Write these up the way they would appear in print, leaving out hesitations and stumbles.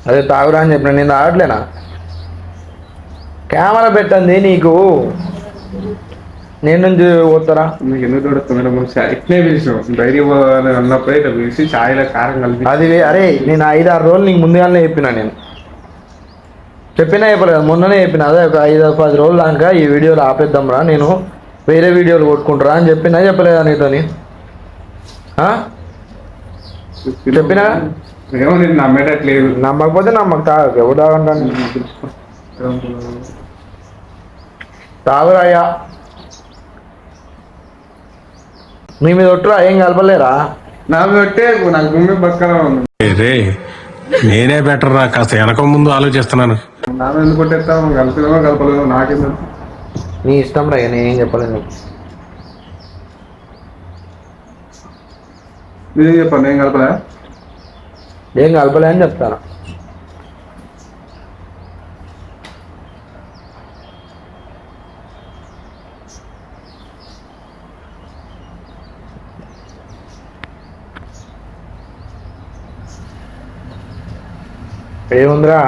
అదే తాగురా అని చెప్పిన, నేను తాగట్లేనా? కెమెరా పెట్టండి నీకు, నేను నుంచి పోతారా? మీకు ఎందుకు చూడొచ్చు ఇట్నే పిలిచినాం డైరీ అన్నప్పుడే ఇట్లా పిలిచి ఛాయ్లో కారం కలిపి అది అరే నేను 5-6 రోజులు నీకు ముందుగానే చెప్పినా, నేను చెప్పలేదు మొన్ననే చెప్పిన. అదే ఒక 5-10 రోజులు దాకా ఈ వీడియోలు ఆపేద్దాం రా, నేను వేరే వీడియోలు కొట్టుకుంటారా అని చెప్పలేదా నీతోని? చెప్పినా? ఏమో నేను నమ్మేటట్లేదు. నమ్మకపోతే నమ్మక తాగ, ఎవరు తాగంటాను? తాగురాయ్యా, మీ మీద ఒట్టురా, ఏం కలపలేరా? నాకు పెట్టే నాకు భూమి బక్కగా ఉంది. నేనే బెటర్ రా, కాస్త వెనక ముందు ఆలోచిస్తున్నాను. నా ఎందుకు కొట్టేస్తాం, కలిపిదేమో కలపలేదో నాకేందో. నీ ఇష్టం రా, నేనేం చెప్పలేదు. మీరేం చెప్పండి, ఏం కలపలే? ఏం కలపలే అని చెప్తాను. ఏముందిరా?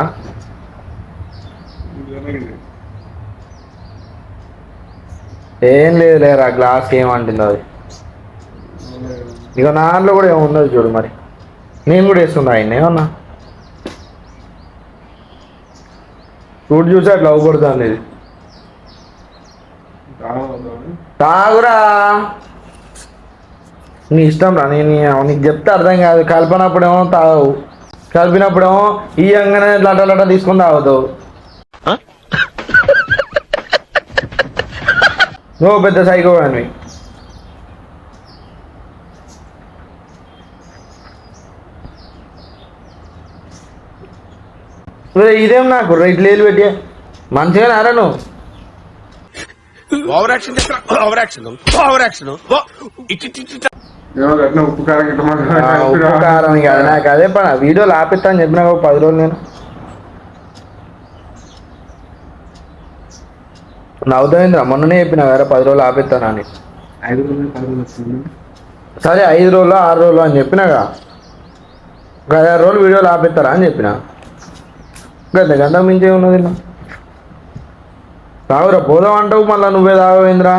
ఏం లేదు లేరా, గ్లాస్కి ఏమంటుందో అది. ఇక నాలో కూడా ఏముందో చూడు, మరి నేను కూడా వేస్తున్నా ఆయన ఏమన్నా చూడు, చూసి అట్లా అవ్వకూడదు. ఇది తాగురా, నీ ఇష్టం రా, నేను నీకు చెప్తే అర్థం కాదు. కలిపినప్పుడేమో తాగు, కలిపినప్పుడేమో ఇయ్యంగానే లట తీసుకుని తాగుతావు. నువ్వు పెద్ద సైకో అని. ఇదేం నాకు ఇట్లా వేలు పెట్టి మంచిగా నారా నువ్వు. ఉప్పు కారం ఉప్పు కారం కాదు నాకు, అదే పని. వీడియోలు ఆపిస్తా అని చెప్పినా 10 రోజులు నేను నవ్వుతాయిందిరా. మొన్ననే చెప్పిన వేరే 10 రోజులు ఆపిస్తానని. 5 రోజులు 10 రోజులు వస్తుంది. సరే 5 రోజులు 6 రోజులు అని చెప్పినాగా, 5-6 రోజులు వీడియోలు ఆపిస్తారా అని చెప్పిన. గంట మించే ఉన్నది. తాగురా, పోదాం అంటావు మళ్ళీ నువ్వే తాగవేంద్రా?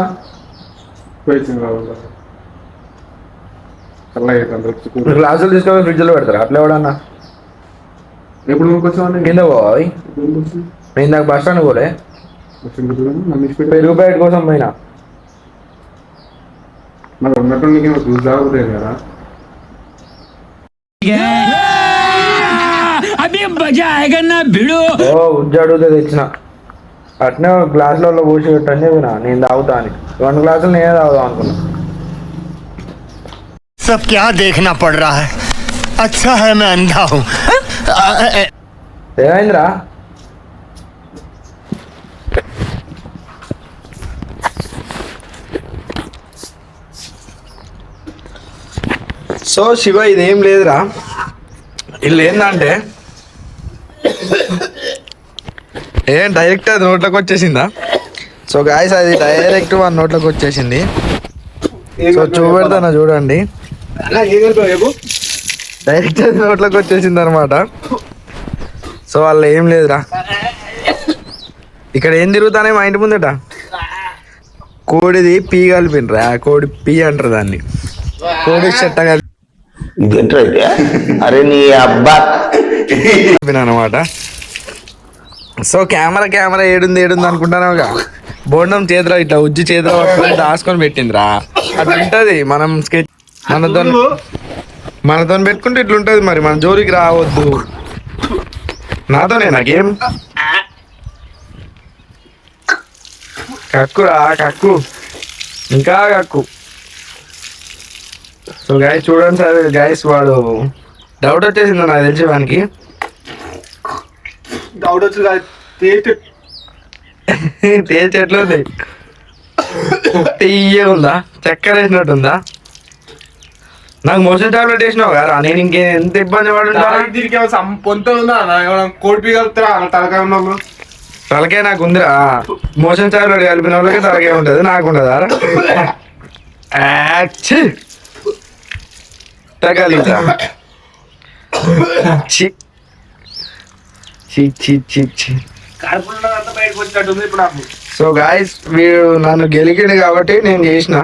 గ్లాసులు తీసుకొని ఫ్రిడ్జ్లో పెడతారా అట్లా ఎవడన్నా? ఎప్పుడు ఊరికొచ్చావు? కింద పోయి నేను నాకు బస్ స్టాండ్ పోలే, పెరుగు ప్యాకెట్ కోసం పోయినా. మరి ఉన్నట్టు నీకేమో చూసి తాగుతాయి కదా. ఉజ్జాడుతో తెచ్చిన అట్నే గ్లాసులలో పోసి పెట్టని చెప్పిన, నేను తాగుతా అని. 2 గ్లాసులు నేనే తాగుదాం అనుకున్నా. सब क्या देखना पड़ रहा है, अच्छा है मैं अंधा हूँ. ఏమైందిరా? సో శివ, ఇదేం లేదురా, వీళ్ళు ఏంటంటే ఏం డైరెక్ట్ అది నోట్లోకి వచ్చేసిందా? సో గాయస్, అది డైరెక్ట్ 1 నోట్లోకి వచ్చేసింది. సో చూపెడతాను చూడండి, డైరెక్ట్ అది నోట్లోకి వచ్చేసింది అనమాట. సో వాళ్ళు ఏం లేదురా, ఇక్కడ ఏం తిరుగుతానే మా ఇంటి ముందట కోడిది పీ కలిపినరా, కోడి పీ అంటారు దాన్ని, కోడి చెట్ట కలిపి అనమాట. సో కెమెరా ఏడుంది అనుకుంటాను. బోండం చేతిలో ఇట్లా ఉజ్జి చేతిలో పట్టుకొని దాచుకొని పెట్టిందిరా. అట్లా ఉంటది, మనం స్కెచ్ మనతో పెట్టుకుంటే ఇట్లుంటది. మరి మన జోలికి రావద్దు. నాతోనే నాకేం కక్కురా, కక్కు ఇంకా కక్కు. సో గైస్ చూడండి సార్, గైస్ వాడు డౌట్ వచ్చేసింది నాకు తెలిసి వానికి. డౌట్ వచ్చి తేల్చి ఎట్లుంది, తీయగా ఉందా, చక్కెర వేసినట్టుందా? నాకు మోషన్ టాబ్లెట్ వేసినావు కదా, నేను ఇంకెంత ఇబ్బంది పడుతుంటా. పొంత ఉందా కోడిపి కలుపుతారా తలకాయ ఉన్నప్పుడు? తలకే నాకు ఉందిరా, మోషన్ టాబ్లెట్ కలిపిన వాళ్ళకి తలకే ఉంటుంది, నాకు ఉండదా? తగలిందా చి చి చి చి చి. కడుపులో అంతా బయటకు వచ్చినట్టుంది ఇప్పుడు నాకు. సో గాయస్ వీడు నన్ను గెలికిండు కాబట్టి నేను చేసిన,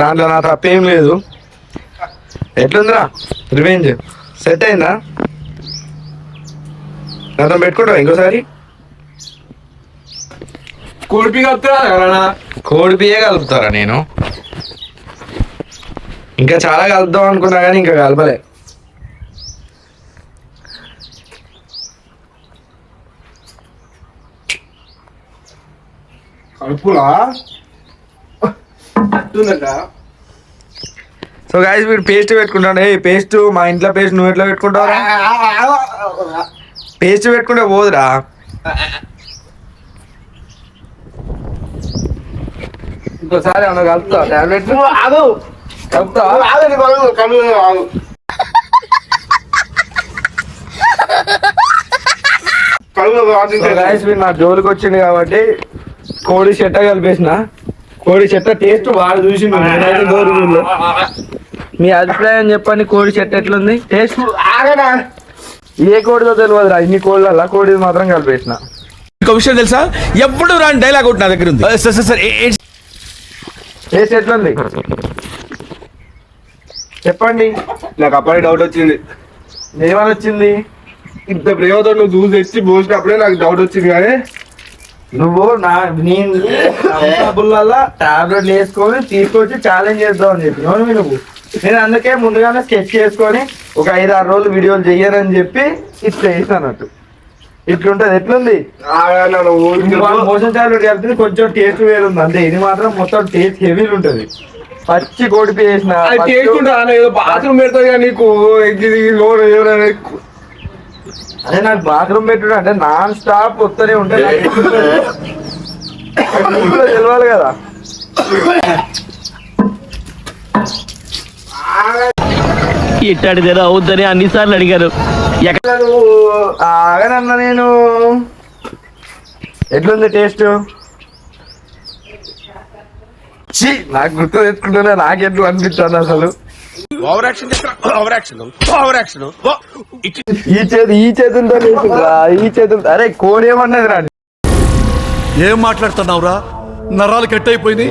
దాంట్లో నా తప్పేం లేదు. ఎట్లుందిరా రివెంజ్? సెట్ అయిందా? నాతో పెట్టుకుంటావా ఇంకోసారి? కోడిపి కలుపుతారా ఎవరన్నా? కోడి బియ్య కలుపుతారా? నేను ఇంకా చాలా కలుపుదాం అనుకున్నా కానీ ఇంకా కలపలే. కడుపులా సో గాయస్ వీడు పేస్ట్ పెట్టుకుంటాడు. ఏ పేస్ట్ మా ఇంట్లో పేస్ట్ నువ్వు ఎట్లా పెట్టుకుంటావురా? పేస్ట్ పెట్టుకుంటే పోదురా. ఇంకోసారి ఏమన్నా కలుపుతావా టాబ్లెట్? కలుపుతావా? సో గాయస్ వీడు నా జోలికి వచ్చింది కాబట్టి కోడి చెట్ట కలిపేసిన. కోడి చెట్ట టేస్ట్ వాడు చూసిండు, నేనైతే గోరులో. మీ అభిప్రాయం చెప్పండి, కోడి చెట్ట ఎట్లుంది టేస్ట్? ఏ కోడితో తెలియదురా, ఇన్ని కోళ్ళ కోడి మాత్రం కలిపేసిన. ఇంకో విషయం తెలుసా, ఎప్పుడు రాని డైలాగ్ ఒకటి నా దగ్గర ఉంది. సార్ టేస్ట్ ఎట్లుంది చెప్పండి. నాకు అప్పుడే డౌట్ వచ్చింది. ఏమని వచ్చింది? ఇంత ప్రేమతో నువ్వు చూసి తెచ్చి పోసినప్పుడే నాకు డౌట్ వచ్చింది. కానీ నువ్వు నేను డబ్బులల్లా టాబ్లెట్లు వేసుకొని తీసుకొచ్చి ఛాలెంజ్ చేద్దాం అని చెప్పి నువ్వు. నేను అందుకే ముందుగానే స్కెచ్ చేసుకొని ఒక 5-6 రోజులు వీడియోలు చెయ్యనని చెప్పి ఇట్లా వేసినట్టు. ఇట్లుంటది. ఎట్లుంది? మోషన్ టాబ్లెట్ కలిపి కొంచెం టేస్ట్ వేరుంది అంతే. ఇది మాత్రం మొత్తం టేస్ట్ హెవీలు ఉంటది. పచ్చి కోడిపి వేసిన బాత్రూమ్ పెడతా నీకు. అదే నాకు బాత్రూమ్ పెట్టుడు అంటే నాన్ స్టాప్ వస్తూనే ఉంటాయి. తెలియాలి కదా. ఇట్టాడిదేదో అవుద్దని అన్నిసార్లు అడిగారు. ఎక్కడ నువ్వు ఆగనన్నా నేను. ఎట్లుంది టేస్ట్? నాకు గుర్తు తెచ్చుకుంటున్నా నాకెట్లు అనిపిస్తుంది అసలు. ఈ చేతులతో వేసిండ్రా, ఈ చేతులతో. అరే కోడి ఏమన్నది రా? ఏం మాట్లాడుతున్నావురా, నరాలు కట్ అయిపోయింది.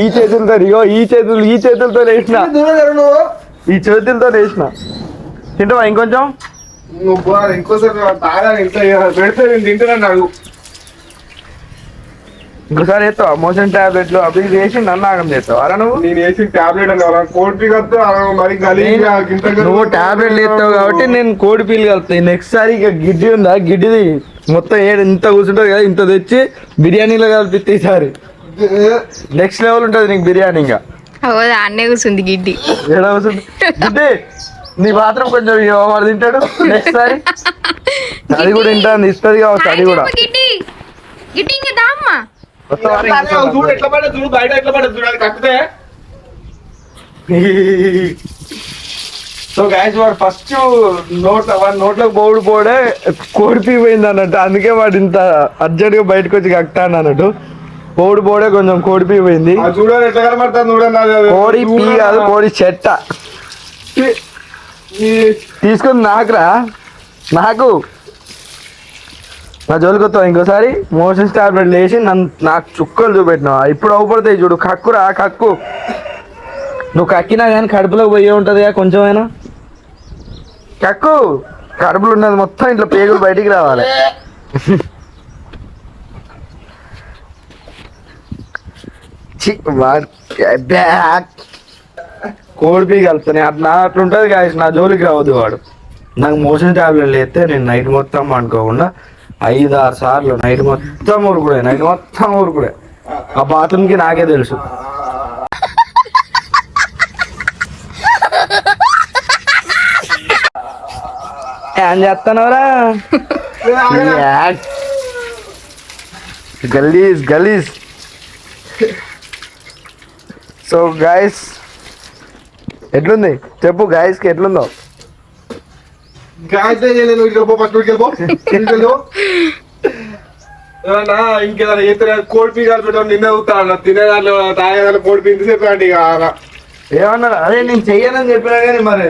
ఈ చేతులతో ఇగో ఈ చేతులతో వేసిన, ఈ చేతులతో వేసిన. తింటావా ఇంకొంచెం? ఇంకోసారి తాగాలి. ఇంత పెడితే నేను తింటున్నాను. నాకు ఇంకోసారి వేస్తావా మోషన్ టాబ్లెట్లు అవి వేసి నన్ను ఆగం చేస్తావు? అరా నువ్వు నేను వేసి టాబ్లెట్ అన్నా కోడి మరి నువ్వు టాబ్లెట్లు వేస్తావు కాబట్టి నేను కోడి పీలు కలుపుతాయి. నెక్స్ట్ సారి ఇక గిడ్డి ఉందా, గిడ్డిది మొత్తం ఇంత కూర్చుంటుంది కదా, ఇంత తెచ్చి బిర్యానీలో కలిపిస్తే ఈసారి నెక్స్ట్ లెవెల్ ఉంటుంది నీకు బిర్యానీ. ఇంకా అన్నే కూర్చుంది గిడ్డి. ఏడా కూర్చుంది గిడ్డి? నీ మాత్రం కొంచెం వాడు తింటాడు. నెక్స్ట్ సారి అది కూడా తింటాను, ఇస్తుంది కావచ్చు. అది కూడా చూడు ఎట్లా పడదు, చూడు బయట ఎట్లా పడదు, చూడాలి కట్టితే. సో గాయస్ వాడు ఫస్ట్ నోట్లోకి పోడే కోడిపి పోయింది అన్నట్టు. అందుకే వాడు ఇంత అర్జెంట్ గా బయటకు వచ్చి కక్తాను అన్నట్టు. పోడే కొంచెం కోడిపి పోయింది. చూడాలి ఎట్లా కనబడుతుంది చూడండి. కోడి పీ కాదు, కోడి చెట్ట తీసుకుని నాకురా, నాకు నా జోలికి వస్తావు ఇంకోసారి. మోషన్ టాబ్లెట్ వేసి నాకు చుక్కలు చూపెట్టినావు. ఇప్పుడు అవుపడతాయి చూడు. కక్కురా కక్కు. నువ్వు కక్కినా కానీ కడుపులోకి పోయే ఉంటుంది కదా కొంచెమైనా. కక్కు. కడుపులో ఉన్నది మొత్తం ఇట్లా పేగులు బయటికి రావాలి. కోడిపీ కలుపుతాను అట్లా అట్లుంటుంది కాదు. నా జోలికి రావద్దు వాడు. నాకు మోషన్ టాబ్లెట్లు వేస్తే నేను నైట్ మొత్తం అనుకోకుండా 5-6 సార్లు నైట్ మొత్తం ఊరుకుడే. ఆ బాత్రూమ్కి నాకే తెలుసు. ఏం చేస్తానవరా? గలీజ్. సో గాయస్ ఎట్లుంది చెప్పు, గాయస్ కి ఎట్లుందో? ఇంకేదైనా చేస్తే కోడిపీ కలిపి నిన్న అవుతాను. తినేదాంట్లో తాగేదాంట్లో కోడిపీ ఇంతసేపు అండి. ఏమన్నా? అదే నేను చెయ్యనని చెప్పినా కానీ మరి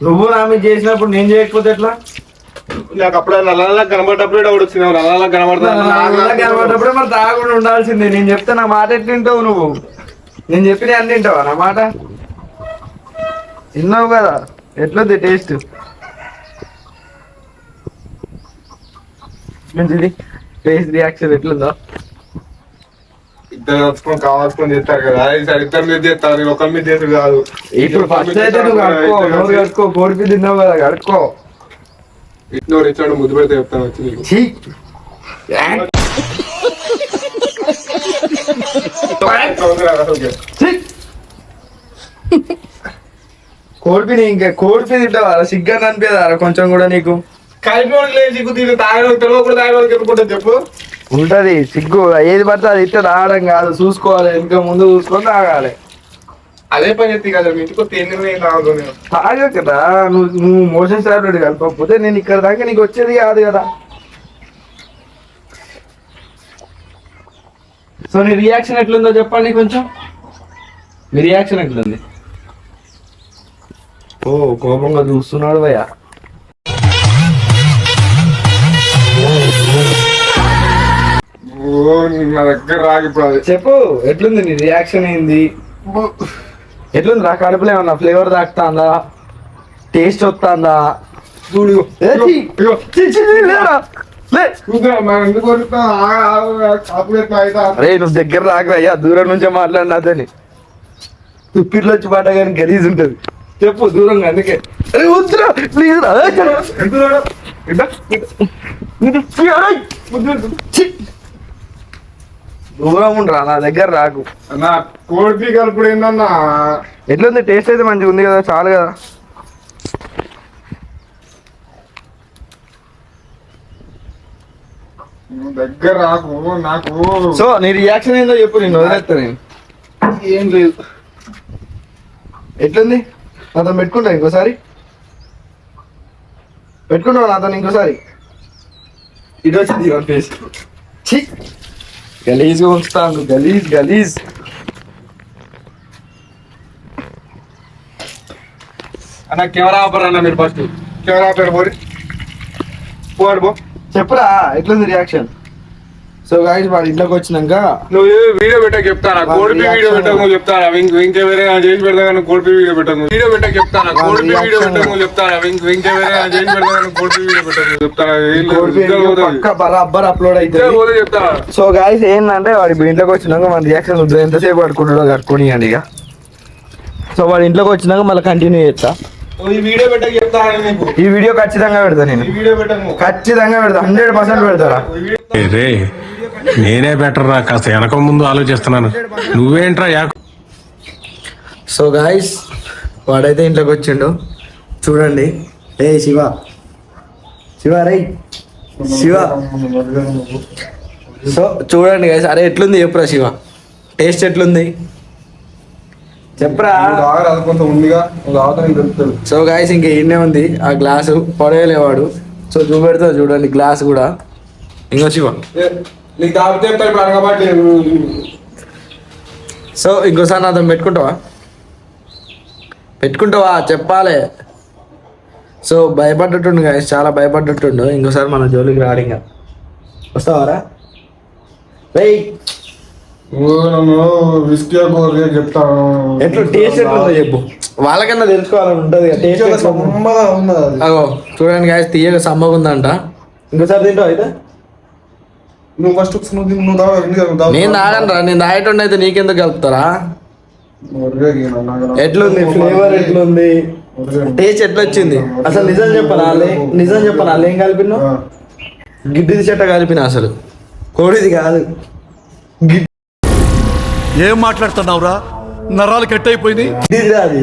నువ్వు నా మీద చేసినప్పుడు నేను చేయకపోతే ఎట్లా? నాకు అప్పుడే నల్ల కనబడ్డప్పుడే ఒకటి వచ్చింది, నల్ల కనబడ్డప్పుడే మరి తాగకుండా ఉండాల్సిందే. నేను చెప్తే నా మాట ఎట్లా వింటావు నువ్వు? నేను చెప్పిన అన్ని తింటావా నా మాట? విన్నావు కదా ఎట్లుంది టేస్ట్? మంచిది టేస్ట్ రియాక్షన్ ఎట్లుందో? ఇద్దరు నచ్చుకొని కావాల్సుకొని చేస్తారు కదా, ఇద్దరు మీద చేస్తారు, నేను ఒకరి మీద చేసి కాదు. ఇప్పుడు ఫస్ట్ అయితే నువ్వు కడుక్కో, నోరు కడుక్కో, కోడిపి తిన్నావు కదా కడుక్కో. ఇట్నోడు ఇచ్చాడు ముద్దు పెడితే చెప్తాను వచ్చి నీకు. ఛీ! ఛీ! కోడిపిని ఇంకా కోడిపి తింటావా? సిగ్గా అనిపించదా కొంచెం కూడా నీకు? కలిపి లేదు సిగ్గు తీరు తాగడం తెలియదు కూడా తాగడానికి ఎప్పుడుకుంటా చెప్పు. ఉంటది సిగ్గు, ఏది పడితే అది ఇస్తే తాగడం కాదు, చూసుకోవాలి, ఇంకా ముందు చూసుకొని తాగాలి. అదే పని చెప్తే కదా మీ ఇంటికి తిండి తాగదు నేను. తాగా కదా నువ్వు మోషన్ టాబ్లెట్ కలపకపోతే నేను ఇక్కడ దాకా నీకు వచ్చేది కాదు కదా. సో నీ రియాక్షన్ ఎట్లుందో చెప్పండి కొంచెం. మీ రియాక్షన్ ఎట్లుంది? ఓ కోపంగా చూస్తున్నాడు భయ్య. నా దగ్గర రాగి ఇప్పుడు అది చెప్పు ఎట్లుంది నీ రియాక్షన్? ఏంది ఎట్లుంది రా? కడుపులో ఏమన్నా ఫ్లేవర్ తాకుతాందా? టేస్ట్ వస్తుందా? చూడు అరే నువ్వు దగ్గర రాకరయ్యా, దూరం నుంచే మాట్లాడిన అతని తుప్పిట్లో వచ్చి పాట కానీ గలీజ్ ఉంటది. చెప్పు దూరంగా. అందుకే అరే వద్దురా ప్లీజ్ రా. దూరం ఉండరా, నా దగ్గర రాకు. నా కోడి కలుపుడు ఏందన్నా? ఎట్లుంది? టేస్ట్ అయితే మంచిగా ఉంది కదా, చాలు కదా. దగ్గర రాకు నాకు. సో నీ రియాక్షన్ ఏందో చెప్పు, నేను వదిలేస్తా. నేను ఏం లేదు. ఎట్లుంది? నాతో పెట్టుకుంటా ఇంకోసారి? పెట్టుకుంటావు నాతో ఇంకోసారి? ఇది వచ్చింది ఫేస్. ఛీ గలీజ్గా ఉంచుతాను, గలీజ్ గలీజ్. అన్న కెమెరా ఆపర్ అన్న, మీరు ఫస్ట్ కెమెరా ఆపర్ పోరి పోడు పో. చెప్పురా ఎట్లుంది రియాక్షన్? సో గాయ్స్ వాడి ఇంట్లోకి వచ్చినాక నువ్వు వీడియో పెట్టక చెప్తానా? కోడిపి వీడియో పెట్టకు చెప్తానా? ఇంకే వేరే చేసి పెడతా కానీ కోడిపి వీడియో పెట్టకు. వీడియో పెట్టక చెప్తానా? కోడిపి వీడియో పెట్టకు చెప్తానా? ఇంకే వేరే చేసి పెడతా కానీ కోడిపి వీడియో పెట్టకు చెప్తానా? పక్క బరాబర్ అప్లోడ్ అవుతుంది చెప్తానా? సో గాయ్స్ ఏంటంటే వాడి ఇంట్లోకి వచ్చినాక మన రియాక్షన్ వద్దు, ఎంతసేపు పడుకుంటాడో కట్టుకుని అండి ఇక. సో వాడి ఇంట్లోకి వచ్చినాక మళ్ళీ కంటిన్యూ చేస్తా. ఈ వీడియో పెట్టక చెప్తానా? నీకు ఈ వీడియో ఖచ్చితంగా పెడతా, నేను ఈ వీడియో పెట్టకు ఖచ్చితంగా పెడతా, 100% పెడతారా. రే నేనే బెటర్ రా, కాస్త వెనక ముందు ఆలోచిస్తున్నాను. నువ్వేంట్రా సో గాయ్స్ వాడైతే ఇంట్లోకి వచ్చిండు చూడండి. ఏ శివ, శివ రై శివ. సో చూడండి గాయ్స్. అరే ఎట్లుంది చెప్పురా శివ, టేస్ట్ ఎట్లుంది చెప్పరా. కొంత ఉందిగా దొరుకుతుంది. సో గాయ్స్ ఇంకా ఈయనే ఉంది ఆ గ్లాసు, పడేయలేవాడు. సో చూపెడతా చూడండి గ్లాస్ కూడా. ఇంకో శివ నీకు తాగితే ఇప్పుడు అనగబట్టి. సో ఇంకోసారి నాతో పెట్టుకుంటావా చెప్పాలి. సో భయపడ్డట్టుండు గాయస్, చాలా భయపడ్డట్టుండు. ఇంకోసారి మన జోలికి రాడు. ఇంకా వస్తావారా? వెయ్ చెప్తాను ఎట్లా టేస్ట్ ఎట్లుందో చెప్పు, వాళ్ళకన్నా తెలుసుకోవాలని ఉంటుంది కదా. టేస్ట్ అగో చూడండి గాయస్, తీయగా సమ్మగా ఉందంట. ఇంకోసారి తింటావు అయితే? నువ్వు ఫస్ట్ నేను తాగను రా, నేను తాగేటోండి అయితే నీకెందుకు కలుపుతారా? ఎట్లుంది ఫ్లేవర్, ఎట్లుంది టేస్ట్, ఎట్లా వచ్చింది అసలు? నిజం చెప్పనా అలా ఏం కలిపినా? గిడ్డిది చెట్ట కలిపిన, అసలు కోడిది కాదు. ఏం మాట్లాడుతున్నావురా? నరాలు కట్ అయిపోయింది. గిడ్డిది అది.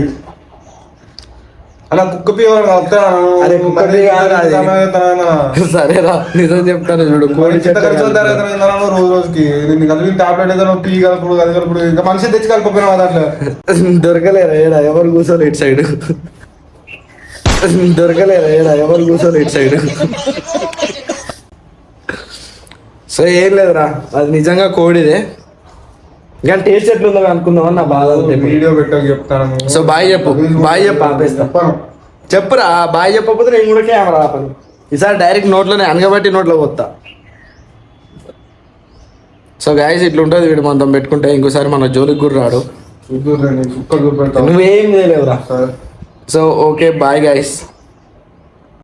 అలా కుక్క పీవర్ అరే కుక్కది కాదు అది. సరేరా నిజం చెప్తాను చూడు, కోడి చెట్ట రోజు రోజుకి నిన్ను కలిపి టాబ్లెట్ ఏదైనా పీ కలుపుడు అది కలుపుడు ఇంకా మనిషి తెచ్చి కలిపిపోయినా దాంట్లో దొరకలేరా ఏడా ఎవరు కూర్చోలే ఇటు సైడ్. దొరకలేరా ఏడా ఎవరు కూర్చోలే ఇటు సైడ్. సో ఏం లేదురా, అది నిజంగా కోడిదే. ఇంకా టేస్ట్ ఎట్లుందో అనుకుందామని నా బాధ. వీడియో పెట్టక చెప్తాను. సో బాయ్ చెప్పు, బాయ్ చెప్పు, ఆపేస్తా. చెప్పురా బాయ్ చెప్పకపోతే నేను కూడా కెమెరా ఆపను. ఈసారి డైరెక్ట్ నోట్లోనే అనగబట్టి నోట్లో పోతా. సో గాయస్ ఇట్లుంటుంది వీడు మనతో పెట్టుకుంటే ఇంకోసారి మన జోలికి కూడా రాడు. నువ్వేం చేయలేవురా. So okay bye guys.